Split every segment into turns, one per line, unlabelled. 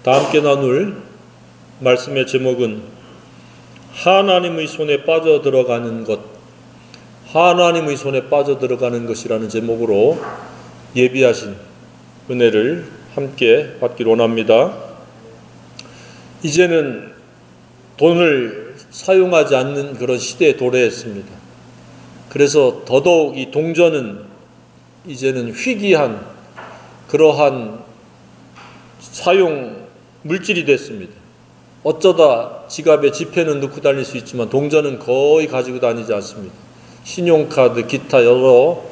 다 함께 나눌 말씀의 제목은 하나님의 손에 빠져들어가는 것, 하나님의 손에 빠져들어가는 것이라는 제목으로 예비하신 은혜를 함께 받기를 원합니다. 이제는 돈을 사용하지 않는 그런 시대에 도래했습니다. 그래서 더더욱 이 동전은 이제는 희귀한 그러한 사용 물질이 됐습니다. 어쩌다 지갑에 지폐는 넣고 다닐 수 있지만 동전은 거의 가지고 다니지 않습니다. 신용카드, 기타 여러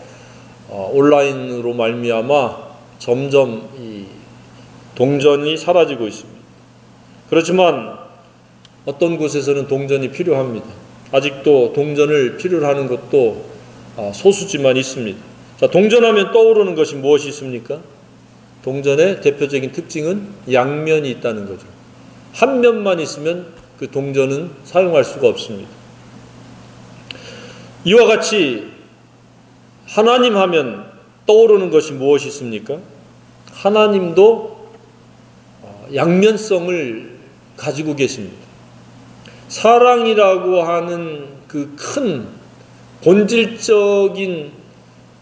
온라인으로 말미암아 점점 이 동전이 사라지고 있습니다. 그렇지만 어떤 곳에서는 동전이 필요합니다. 아직도 동전을 필요로 하는 것도 소수지만 있습니다. 자, 동전하면 떠오르는 것이 무엇이 있습니까? 동전의 대표적인 특징은 양면이 있다는 거죠. 한 면만 있으면 그 동전은 사용할 수가 없습니다. 이와 같이 하나님 하면 떠오르는 것이 무엇이 있습니까? 하나님도 양면성을 가지고 계십니다. 사랑이라고 하는 그 큰 본질적인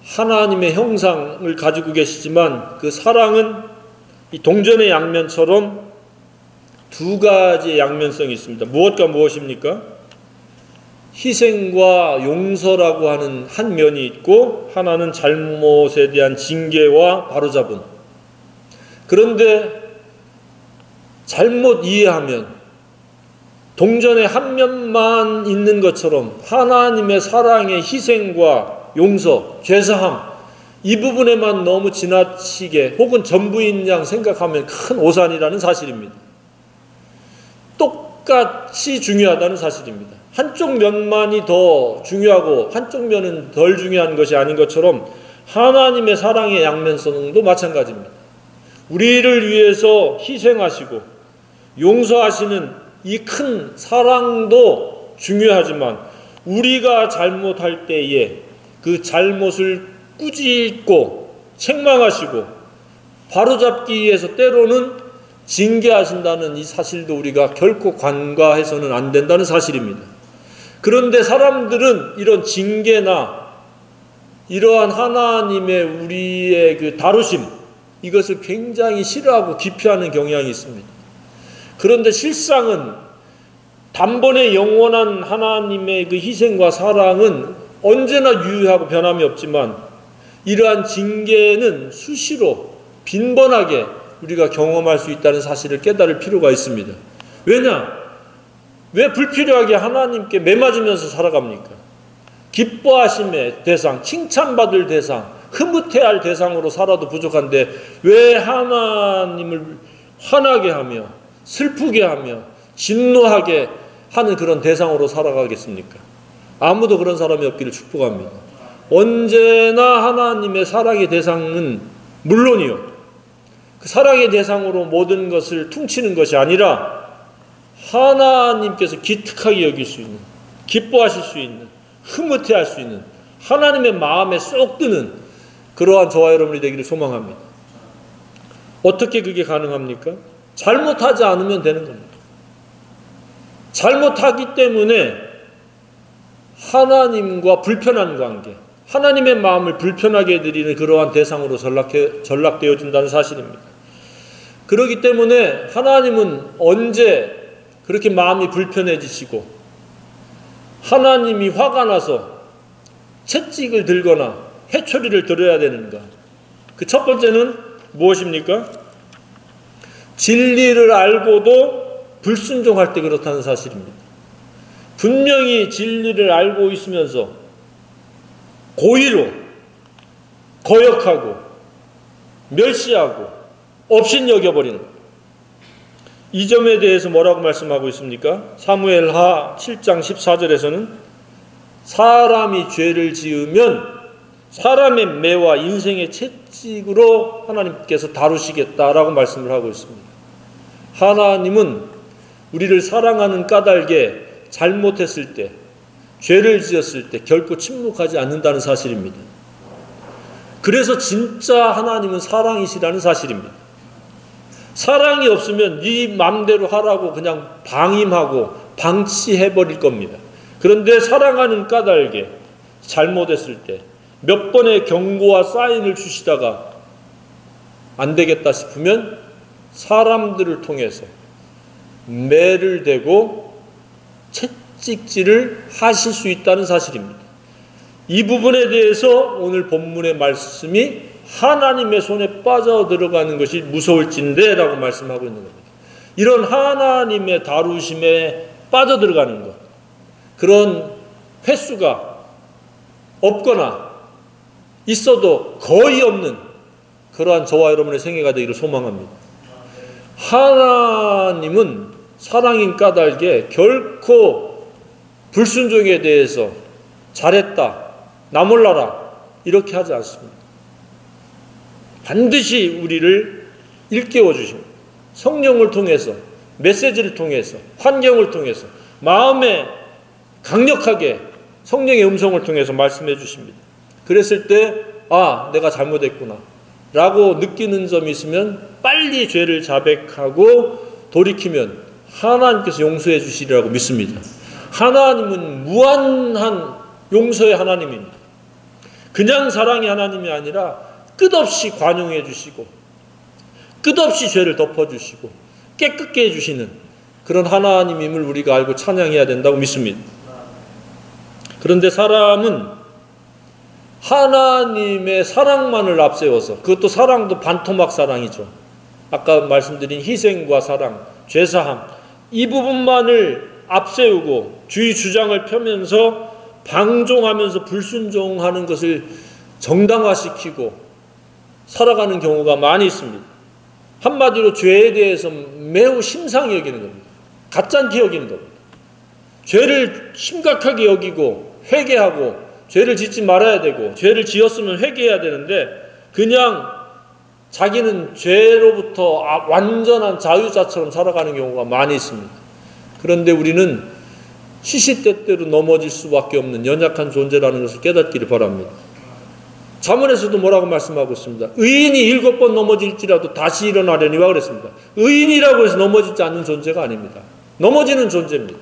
하나님의 형상을 가지고 계시지만 그 사랑은 이 동전의 양면처럼 두 가지의 양면성이 있습니다. 무엇과 무엇입니까? 희생과 용서라고 하는 한 면이 있고 하나는 잘못에 대한 징계와 바로잡음. 그런데 잘못 이해하면 동전의 한 면만 있는 것처럼 하나님의 사랑의 희생과 용서, 죄사함 이 부분에만 너무 지나치게 혹은 전부인 양 생각하면 큰 오산이라는 사실입니다. 똑같이 중요하다는 사실입니다. 한쪽 면만이 더 중요하고 한쪽 면은 덜 중요한 것이 아닌 것처럼 하나님의 사랑의 양면성도 마찬가지입니다. 우리를 위해서 희생하시고 용서하시는 이 큰 사랑도 중요하지만 우리가 잘못할 때에 그 잘못을 꾸짖고 책망하시고 바로잡기 위해서 때로는 징계하신다는 이 사실도 우리가 결코 간과해서는 안 된다는 사실입니다. 그런데 사람들은 이런 징계나 이러한 하나님의 우리의 그 다루심 이것을 굉장히 싫어하고 기피하는 경향이 있습니다. 그런데 실상은 단번에 영원한 하나님의 그 희생과 사랑은 언제나 유효하고 변함이 없지만 이러한 징계는 수시로 빈번하게 우리가 경험할 수 있다는 사실을 깨달을 필요가 있습니다. 왜냐? 왜 불필요하게 하나님께 매맞으면서 살아갑니까? 기뻐하심의 대상, 칭찬받을 대상, 흐뭇해할 대상으로 살아도 부족한데 왜 하나님을 화나게 하며 슬프게 하며 진노하게 하는 그런 대상으로 살아가겠습니까? 아무도 그런 사람이 없기를 축복합니다. 언제나 하나님의 사랑의 대상은 물론이요. 그 사랑의 대상으로 모든 것을 퉁치는 것이 아니라 하나님께서 기특하게 여길 수 있는, 기뻐하실 수 있는, 흐뭇해할 수 있는 하나님의 마음에 쏙 드는 그러한 저와 여러분이 되기를 소망합니다. 어떻게 그게 가능합니까? 잘못하지 않으면 되는 겁니다. 잘못하기 때문에 하나님과 불편한 관계, 하나님의 마음을 불편하게 해드리는 그러한 대상으로 전락되어진다는 사실입니다. 그렇기 때문에 하나님은 언제 그렇게 마음이 불편해지시고 하나님이 화가 나서 채찍을 들거나 회초리를 들어야 되는가? 그 첫 번째는 무엇입니까? 진리를 알고도 불순종할 때 그렇다는 사실입니다. 분명히 진리를 알고 있으면서 고의로 거역하고 멸시하고 업신여겨버리는 이 점에 대해서 뭐라고 말씀하고 있습니까? 사무엘하 7장 14절에서는 사람이 죄를 지으면 사람의 매와 인생의 채찍으로 하나님께서 다루시겠다라고 말씀을 하고 있습니다. 하나님은 우리를 사랑하는 까닭에 잘못했을 때, 죄를 지었을 때 결코 침묵하지 않는다는 사실입니다. 그래서 진짜 하나님은 사랑이시라는 사실입니다. 사랑이 없으면 네 맘대로 하라고 그냥 방임하고 방치해버릴 겁니다. 그런데 사랑하는 까닭에 잘못했을 때 몇 번의 경고와 사인을 주시다가 안 되겠다 싶으면 사람들을 통해서 매를 대고 채찍질을 하실 수 있다는 사실입니다. 이 부분에 대해서 오늘 본문의 말씀이 하나님의 손에 빠져 들어가는 것이 무서울진데 라고 말씀하고 있는 겁니다. 이런 하나님의 다루심에 빠져 들어가는 것, 그런 횟수가 없거나 있어도 거의 없는 그러한 저와 여러분의 생애가 되기를 소망합니다. 하나님은 사랑인 까닭에 결코 불순종에 대해서 잘했다, 나 몰라라 이렇게 하지 않습니다. 반드시 우리를 일깨워 주십니다. 성령을 통해서, 메시지를 통해서, 환경을 통해서, 마음에 강력하게 성령의 음성을 통해서 말씀해 주십니다. 그랬을 때 아, 내가 잘못했구나 라고 느끼는 점이 있으면 빨리 죄를 자백하고 돌이키면 하나님께서 용서해 주시리라고 믿습니다. 하나님은 무한한 용서의 하나님입니다. 그냥 사랑의 하나님이 아니라 끝없이 관용해 주시고 끝없이 죄를 덮어주시고 깨끗게 해주시는 그런 하나님임을 우리가 알고 찬양해야 된다고 믿습니다. 그런데 사람은 하나님의 사랑만을 앞세워서, 그것도 사랑도 반토막 사랑이죠. 아까 말씀드린 희생과 사랑, 죄사함, 이 부분만을 앞세우고 주의 주장을 펴면서 방종하면서 불순종하는 것을 정당화시키고 살아가는 경우가 많이 있습니다. 한마디로 죄에 대해서 매우 심상히 여기는 겁니다. 가짠게 여기는 겁니다. 죄를 심각하게 여기고 회개하고 죄를 짓지 말아야 되고 죄를 지었으면 회개해야 되는데 그냥 자기는 죄로부터 완전한 자유자처럼 살아가는 경우가 많이 있습니다. 그런데 우리는 시시때때로 넘어질 수밖에 없는 연약한 존재라는 것을 깨닫기를 바랍니다. 잠언에서도 뭐라고 말씀하고 있습니다. 의인이 7번 넘어질지라도 다시 일어나려니와 그랬습니다. 의인이라고 해서 넘어지지 않는 존재가 아닙니다. 넘어지는 존재입니다.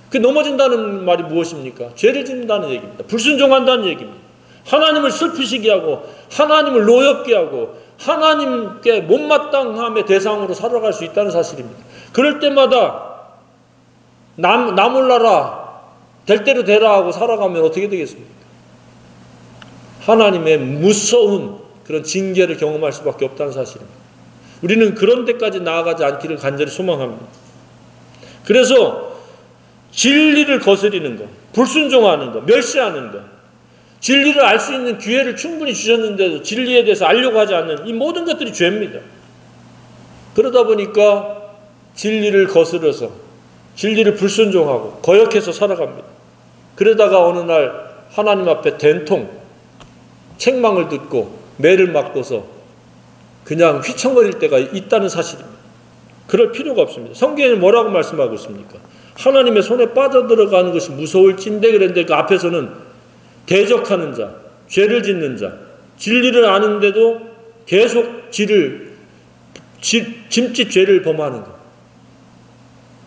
그 넘어진다는 말이 무엇입니까? 죄를 짓는다는 얘기입니다. 불순종한다는 얘기입니다. 하나님을 슬프시게 하고 하나님을 노엽게 하고 하나님께 못마땅함의 대상으로 살아갈 수 있다는 사실입니다. 그럴 때마다 나 몰라라, 될 대로 되라 하고 살아가면 어떻게 되겠습니까? 하나님의 무서운 그런 징계를 경험할 수밖에 없다는 사실입니다. 우리는 그런 데까지 나아가지 않기를 간절히 소망합니다. 그래서 진리를 거스리는 것, 불순종하는 것, 멸시하는 것, 진리를 알 수 있는 기회를 충분히 주셨는데도 진리에 대해서 알려고 하지 않는 이 모든 것들이 죄입니다. 그러다 보니까 진리를 거스려서 진리를 불순종하고 거역해서 살아갑니다. 그러다가 어느 날 하나님 앞에 된통 책망을 듣고 매를 맞고서 그냥 휘청거릴 때가 있다는 사실입니다. 그럴 필요가 없습니다. 성경에 뭐라고 말씀하고 있습니까? 하나님의 손에 빠져들어가는 것이 무서울진데 그랬는데 그 앞에서는 대적하는 자, 죄를 짓는 자, 진리를 아는데도 계속 짐짓 죄를 범하는 것,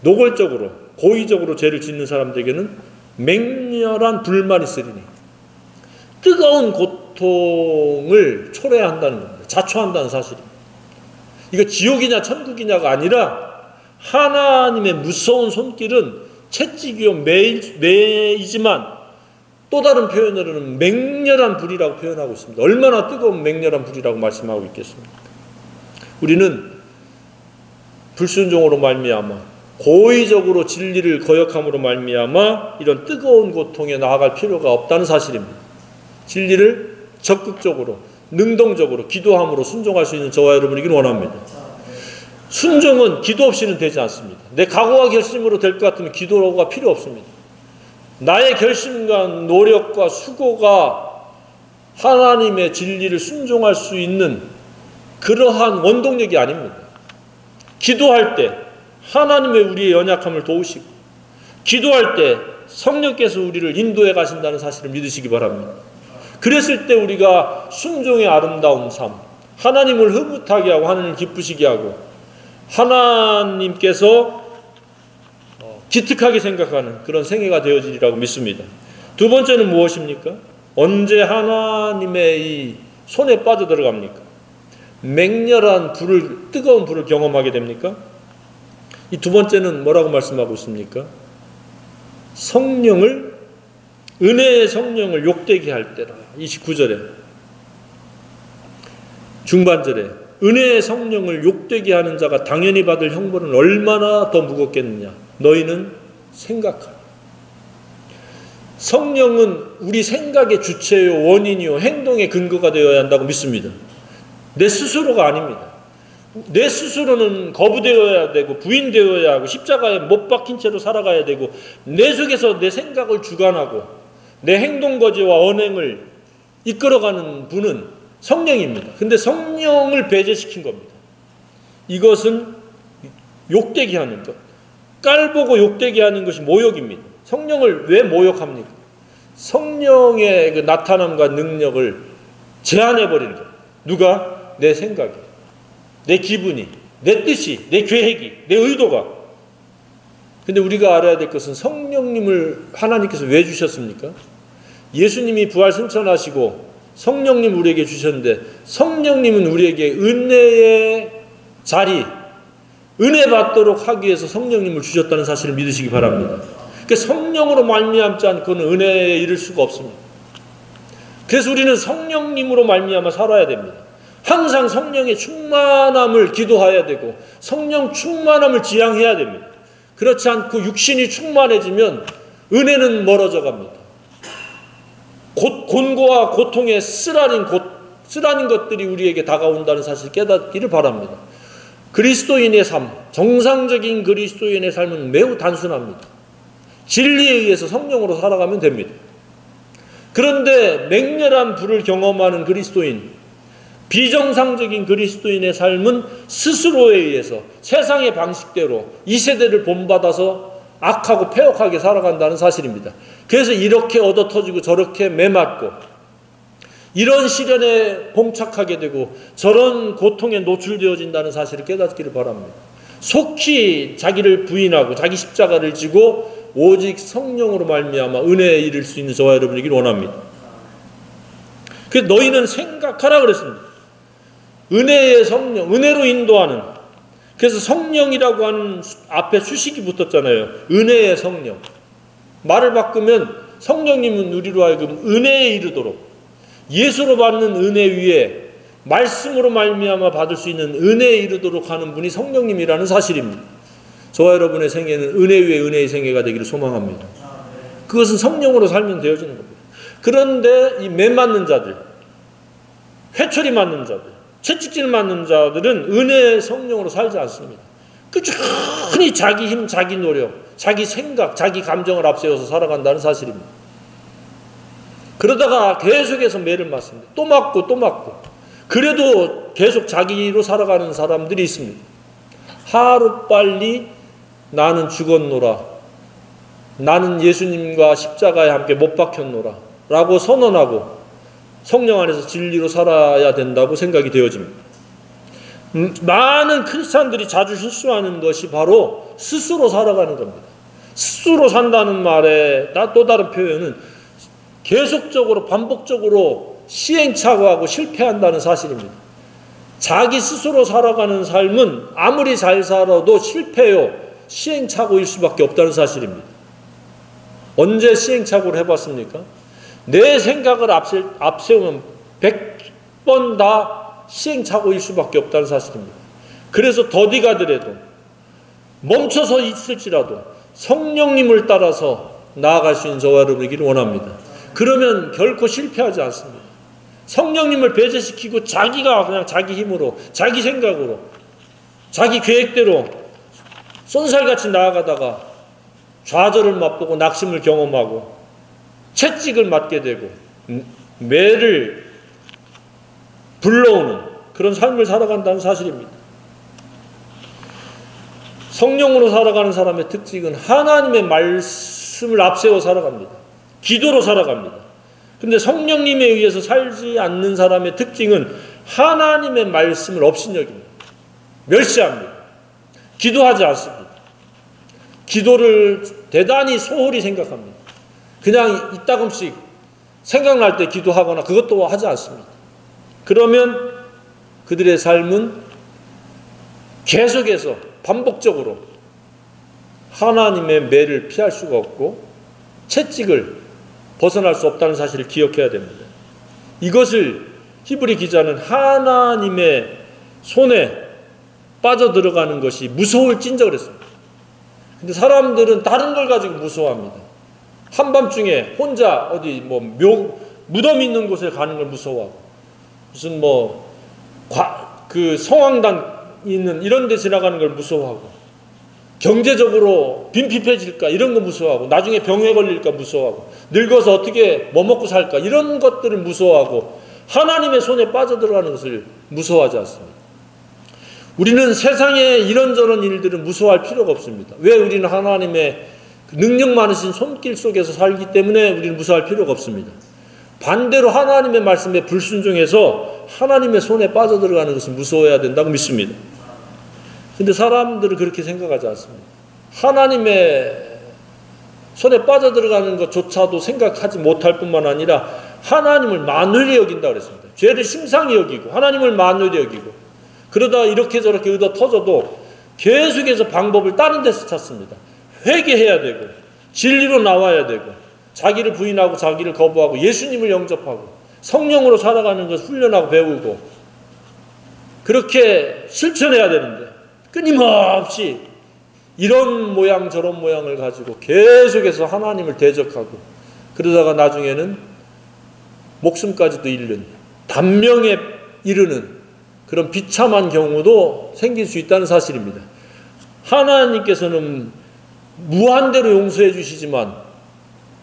노골적으로 고의적으로 죄를 짓는 사람들에게는 맹렬한 불만이 있으리니 뜨거운 고통을 초래한다는 겁니다. 자초한다는 사실입니다. 이거 지옥이냐 천국이냐가 아니라 하나님의 무서운 손길은 채찍이요 매이지만 또 다른 표현으로는 맹렬한 불이라고 표현하고 있습니다. 얼마나 뜨거운 맹렬한 불이라고 말씀하고 있겠습니까? 우리는 불순종으로 말미암아 고의적으로 진리를 거역함으로 말미암아 이런 뜨거운 고통에 나아갈 필요가 없다는 사실입니다. 진리를 적극적으로 능동적으로 기도함으로 순종할 수 있는 저와 여러분이길 원합니다. 순종은 기도 없이는 되지 않습니다. 내 각오와 결심으로 될 것 같으면 기도가 필요 없습니다. 나의 결심과 노력과 수고가 하나님의 진리를 순종할 수 있는 그러한 원동력이 아닙니다. 기도할 때 하나님의 우리의 연약함을 도우시고 기도할 때 성령께서 우리를 인도해 가신다는 사실을 믿으시기 바랍니다. 그랬을 때 우리가 순종의 아름다운 삶, 하나님을 흐뭇하게 하고 하나님을 기쁘시게 하고 하나님께서 기특하게 생각하는 그런 생애가 되어지리라고 믿습니다. 두 번째는 무엇입니까? 언제 하나님의 이 손에 빠져들어갑니까? 맹렬한 불을, 뜨거운 불을 경험하게 됩니까? 이 두 번째는 뭐라고 말씀하고 있습니까? 성령을, 은혜의 성령을 욕되게 할 때라. 29절에, 중반절에, 은혜의 성령을 욕되게 하는 자가 당연히 받을 형벌은 얼마나 더 무겁겠느냐. 너희는 생각하라. 성령은 우리 생각의 주체요, 원인이요, 행동의 근거가 되어야 한다고 믿습니다. 내 스스로가 아닙니다. 내 스스로는 거부되어야 되고 부인되어야 하고 십자가에 못 박힌 채로 살아가야 되고 내 속에서 내 생각을 주관하고 내 행동 거지와 언행을 이끌어가는 분은 성령입니다. 근데 성령을 배제시킨 겁니다. 이것은 욕되게 하는 것, 깔보고 욕되게 하는 것이 모욕입니다. 성령을 왜 모욕합니까? 성령의 그 나타남과 능력을 제한해버리는 것. 누가? 내 생각이, 내 기분이, 내 뜻이, 내 계획이, 내 의도가. 근데 우리가 알아야 될 것은 성령님을 하나님께서 왜 주셨습니까? 예수님이 부활 승천하시고 성령님 우리에게 주셨는데 성령님은 우리에게 은혜의 자리, 은혜 받도록 하기 위해서 성령님을 주셨다는 사실을 믿으시기 바랍니다. 그러니까 성령으로 말미암지 않고는 은혜에 이를 수가 없습니다. 그래서 우리는 성령님으로 말미암아 살아야 됩니다. 항상 성령의 충만함을 기도해야 되고 성령 충만함을 지향해야 됩니다. 그렇지 않고 육신이 충만해지면 은혜는 멀어져 갑니다. 곤고와 고통에 쓰라린 것들이 우리에게 다가온다는 사실을 깨닫기를 바랍니다. 그리스도인의 삶, 정상적인 그리스도인의 삶은 매우 단순합니다. 진리에 의해서 성령으로 살아가면 됩니다. 그런데 맹렬한 불을 경험하는 그리스도인, 비정상적인 그리스도인의 삶은 스스로에 의해서 세상의 방식대로 이 세대를 본받아서 악하고 폐역하게 살아간다는 사실입니다. 그래서 이렇게 얻어터지고 저렇게 매맞고 이런 시련에 봉착하게 되고 저런 고통에 노출되어진다는 사실을 깨닫기를 바랍니다. 속히 자기를 부인하고 자기 십자가를 지고 오직 성령으로 말미암아 은혜에 이를 수 있는 저와 여러분이길 원합니다. 그래서 너희는 생각하라 그랬습니다. 은혜의 성령, 은혜로 인도하는. 그래서 성령이라고 하는 앞에 수식이 붙었잖아요. 은혜의 성령. 말을 바꾸면 성령님은 우리로 하여금 은혜에 이르도록 예수로 받는 은혜 위에 말씀으로 말미암아 받을 수 있는 은혜에 이르도록 하는 분이 성령님이라는 사실입니다. 저와 여러분의 생애는 은혜 위에 은혜의 생애가 되기를 소망합니다. 그것은 성령으로 살면 되어지는 겁니다. 그런데 이 매 맞는 자들, 회초리 맞는 자들, 채찍질 맞는 자들은 은혜의 성령으로 살지 않습니다. 꾸준히 자기 힘, 자기 노력, 자기 생각, 자기 감정을 앞세워서 살아간다는 사실입니다. 그러다가 계속해서 매를 맞습니다. 또 맞고 또 맞고. 그래도 계속 자기로 살아가는 사람들이 있습니다. 하루빨리 나는 죽었노라. 나는 예수님과 십자가에 함께 못 박혔노라. 라고 선언하고 성령 안에서 진리로 살아야 된다고 생각이 되어집니다. 많은 크리스찬들이 자주 실수하는 것이 바로 스스로 살아가는 겁니다. 스스로 산다는 말의 또 다른 표현은 계속적으로 반복적으로 시행착오하고 실패한다는 사실입니다. 자기 스스로 살아가는 삶은 아무리 잘 살아도 실패요, 시행착오일 수밖에 없다는 사실입니다. 언제 시행착오를 해봤습니까? 내 생각을 앞세우면 100번 다 시행착오일 수밖에 없다는 사실입니다. 그래서 더디 가더라도 멈춰서 있을지라도 성령님을 따라서 나아갈 수 있는 저와 여러분이기를 원합니다. 그러면 결코 실패하지 않습니다. 성령님을 배제시키고 자기가 그냥 자기 힘으로, 자기 생각으로, 자기 계획대로 쏜살같이 나아가다가 좌절을 맛보고 낙심을 경험하고 채찍을 맞게 되고 매를 불러오는 그런 삶을 살아간다는 사실입니다. 성령으로 살아가는 사람의 특징은 하나님의 말씀을 앞세워 살아갑니다. 기도로 살아갑니다. 근데 성령님에 의해서 살지 않는 사람의 특징은 하나님의 말씀을 업신여깁니다. 멸시합니다. 기도하지 않습니다. 기도를 대단히 소홀히 생각합니다. 그냥 이따금씩 생각날 때 기도하거나 그것도 하지 않습니다. 그러면 그들의 삶은 계속해서 반복적으로 하나님의 매를 피할 수가 없고 채찍을 벗어날 수 없다는 사실을 기억해야 됩니다. 이것을 히브리 기자는 하나님의 손에 빠져들어가는 것이 무서울 찐적을 했습니다. 근데 사람들은 다른 걸 가지고 무서워합니다. 한밤중에 혼자 어디 무덤 있는 곳에 가는 걸 무서워하고, 무슨 그 성황당 있는 이런 데 지나가는 걸 무서워하고, 경제적으로 빈핍해질까 이런 거 무서워하고, 나중에 병에 걸릴까 무서워하고, 늙어서 어떻게 뭐 먹고 살까 이런 것들을 무서워하고, 하나님의 손에 빠져들어가는 것을 무서워하지 않습니다. 우리는 세상의 이런저런 일들은 무서워할 필요가 없습니다. 왜? 우리는 하나님의 능력 많으신 손길 속에서 살기 때문에 우리는 무서워할 필요가 없습니다. 반대로 하나님의 말씀에 불순종해서 하나님의 손에 빠져들어가는 것을 무서워해야 된다고 믿습니다. 근데 사람들은 그렇게 생각하지 않습니다. 하나님의 손에 빠져들어가는 것조차도 생각하지 못할 뿐만 아니라 하나님을 만회히 여긴다고 그랬습니다. 죄를 심상히 여기고 하나님을 만회히 여기고, 그러다 이렇게 저렇게 얻어 터져도 계속해서 방법을 다른 데서 찾습니다. 회개해야 되고 진리로 나와야 되고 자기를 부인하고 자기를 거부하고 예수님을 영접하고 성령으로 살아가는 것을 훈련하고 배우고 그렇게 실천해야 되는데, 끊임없이 이런 모양 저런 모양을 가지고 계속해서 하나님을 대적하고, 그러다가 나중에는 목숨까지도 잃는, 단명에 이르는 그런 비참한 경우도 생길 수 있다는 사실입니다. 하나님께서는 무한대로 용서해 주시지만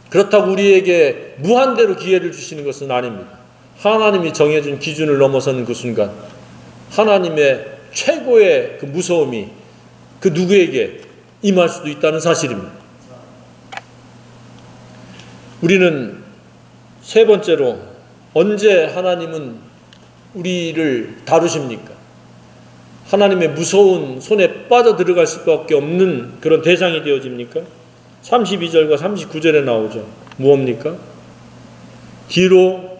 그렇다고 우리에게 무한대로 기회를 주시는 것은 아닙니다. 하나님이 정해준 기준을 넘어서는 그 순간 하나님의 최고의 그 무서움이 그 누구에게 임할 수도 있다는 사실입니다. 우리는 세 번째로, 언제 하나님은 우리를 다루십니까? 하나님의 무서운 손에 빠져들어갈 수밖에 없는 그런 대상이 되어집니까? 32절과 39절에 나오죠. 무엇입니까? 뒤로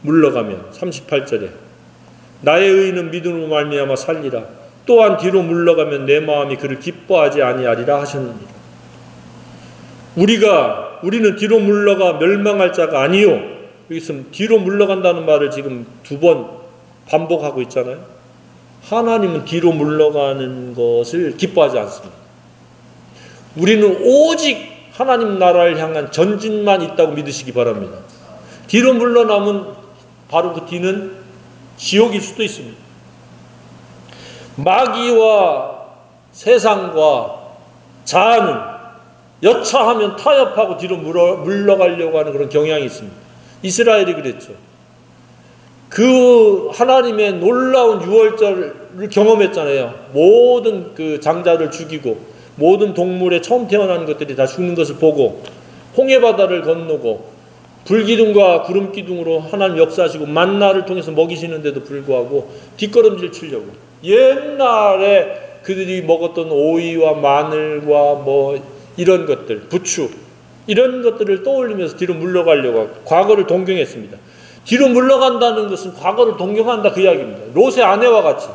물러가면, 38절에 나의 의인은 믿음으로 말미암아 살리라. 또한 뒤로 물러가면 내 마음이 그를 기뻐하지 아니하리라 하셨느니라. 우리는 뒤로 물러가 멸망할 자가 아니요. 여기서 뒤로 물러간다는 말을 지금 2번 반복하고 있잖아요. 하나님은 뒤로 물러가는 것을 기뻐하지 않습니다. 우리는 오직 하나님 나라를 향한 전진만 있다고 믿으시기 바랍니다. 뒤로 물러나면 바로 그 뒤는 지옥일 수도 있습니다. 마귀와 세상과 자아는 여차하면 타협하고 뒤로 물러가려고 하는 그런 경향이 있습니다. 이스라엘이 그랬죠. 그 하나님의 놀라운 유월절을 경험했잖아요. 모든 그 장자를 죽이고 모든 동물의 처음 태어나는 것들이 다 죽는 것을 보고 홍해바다를 건너고 불기둥과 구름기둥으로 하나님 역사하시고 만나를 통해서 먹이시는데도 불구하고 뒷걸음질 치려고 옛날에 그들이 먹었던 오이와 마늘과 이런 것들, 부추 이런 것들을 떠올리면서 뒤로 물러가려고 하고 과거를 동경했습니다. 뒤로 물러간다는 것은 과거를 동경한다 그 이야기입니다. 롯의 아내와 같이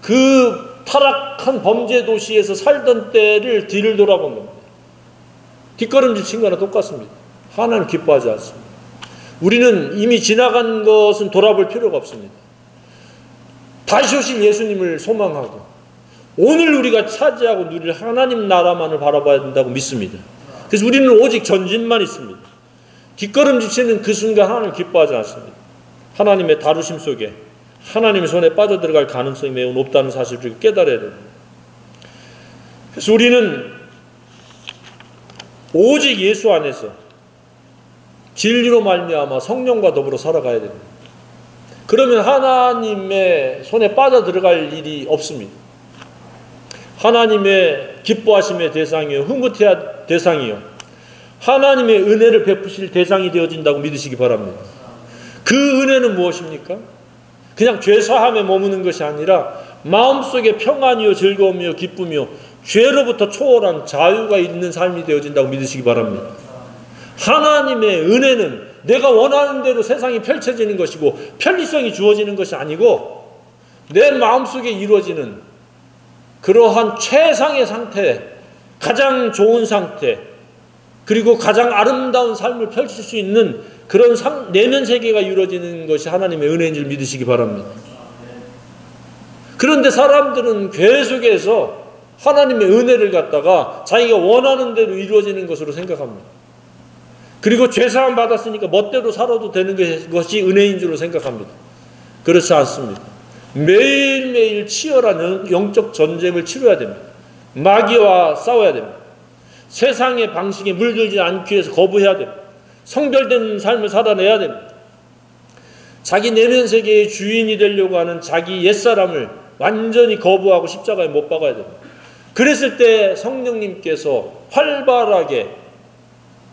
그 타락한 범죄 도시에서 살던 때를 뒤를 돌아본 겁니다. 뒷걸음질 친 거나 똑같습니다. 하나님 기뻐하지 않습니다. 우리는 이미 지나간 것은 돌아볼 필요가 없습니다. 다시 오실 예수님을 소망하고 오늘 우리가 차지하고 누릴 하나님 나라만을 바라봐야 된다고 믿습니다. 그래서 우리는 오직 전진만 있습니다. 뒷걸음질 치는 그 순간 하나님 기뻐하지 않습니다. 하나님의 다루심 속에 하나님의 손에 빠져들어갈 가능성이 매우 높다는 사실을 깨달아야 됩니다. 그래서 우리는 오직 예수 안에서 진리로 말미암아 성령과 더불어 살아가야 됩니다. 그러면 하나님의 손에 빠져들어갈 일이 없습니다. 하나님의 기뻐하심의 대상이요, 흐뭇해야 대상이요, 하나님의 은혜를 베푸실 대상이 되어진다고 믿으시기 바랍니다. 그 은혜는 무엇입니까? 그냥 죄사함에 머무는 것이 아니라 마음속에 평안이요 즐거움이요 기쁨이요 죄로부터 초월한 자유가 있는 삶이 되어진다고 믿으시기 바랍니다. 하나님의 은혜는 내가 원하는 대로 세상이 펼쳐지는 것이고 편리성이 주어지는 것이 아니고 내 마음속에 이루어지는 그러한 최상의 상태, 가장 좋은 상태, 그리고 가장 아름다운 삶을 펼칠 수 있는 그런 내면 세계가 이루어지는 것이 하나님의 은혜인 줄 믿으시기 바랍니다. 그런데 사람들은 계속해서 하나님의 은혜를 갖다가 자기가 원하는 대로 이루어지는 것으로 생각합니다. 그리고 죄사함 받았으니까 멋대로 살아도 되는 것이 은혜인 줄로 생각합니다. 그렇지 않습니다. 매일매일 치열한 영적 전쟁을 치러야 됩니다. 마귀와 싸워야 됩니다. 세상의 방식에 물들지 않기 위해서 거부해야 됩니다. 성별된 삶을 살아내야 됩니다. 자기 내면 세계의 주인이 되려고 하는 자기 옛사람을 완전히 거부하고 십자가에 못 박아야 됩니다. 그랬을 때 성령님께서 활발하게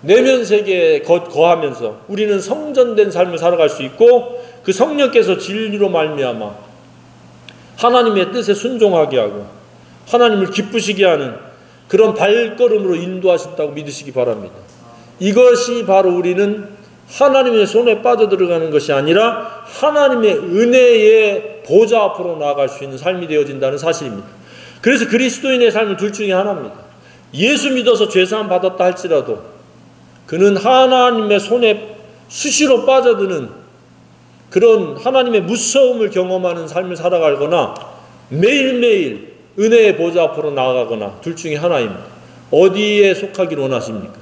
내면 세계에 거하면서 우리는 성전된 삶을 살아갈 수 있고 그 성령께서 진리로 말미암아 하나님의 뜻에 순종하게 하고 하나님을 기쁘시게 하는 그런 발걸음으로 인도하신다고 믿으시기 바랍니다. 이것이 바로 우리는 하나님의 손에 빠져들어가는 것이 아니라 하나님의 은혜의 보좌 앞으로 나아갈 수 있는 삶이 되어진다는 사실입니다. 그래서 그리스도인의 삶은 둘 중에 하나입니다. 예수 믿어서 죄사함 받았다 할지라도 그는 하나님의 손에 수시로 빠져드는 그런 하나님의 무서움을 경험하는 삶을 살아가거나 매일매일 은혜의 보좌 앞으로 나아가거나 둘 중에 하나입니다. 어디에 속하기를 원하십니까?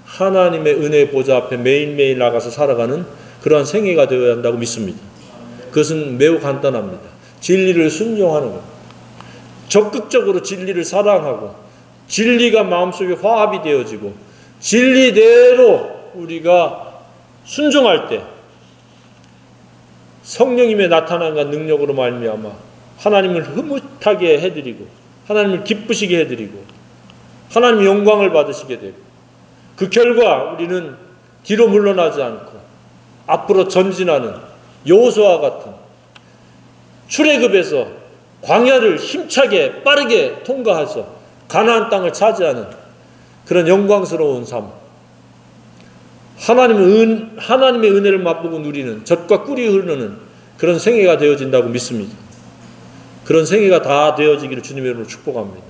하나님의 은혜의 보좌 앞에 매일매일 나가서 살아가는 그러한 생애가 되어야 한다고 믿습니다. 그것은 매우 간단합니다. 진리를 순종하는 것, 적극적으로 진리를 사랑하고 진리가 마음속에 화합이 되어지고 진리대로 우리가 순종할 때 성령님의 나타남과 능력으로 말미암아 하나님을 흐뭇하게 해드리고 하나님을 기쁘시게 해드리고 하나님의 영광을 받으시게 되고 그 결과 우리는 뒤로 물러나지 않고 앞으로 전진하는 여호수아와 같은 출애굽에서 광야를 힘차게 빠르게 통과해서 가나안 땅을 차지하는 그런 영광스러운 삶, 하나님의 은혜를 맛보고 누리는 젖과 꿀이 흐르는 그런 생애가 되어진다고 믿습니다. 그런 생애가 다 되어지기를 주님의 이름으로 축복합니다.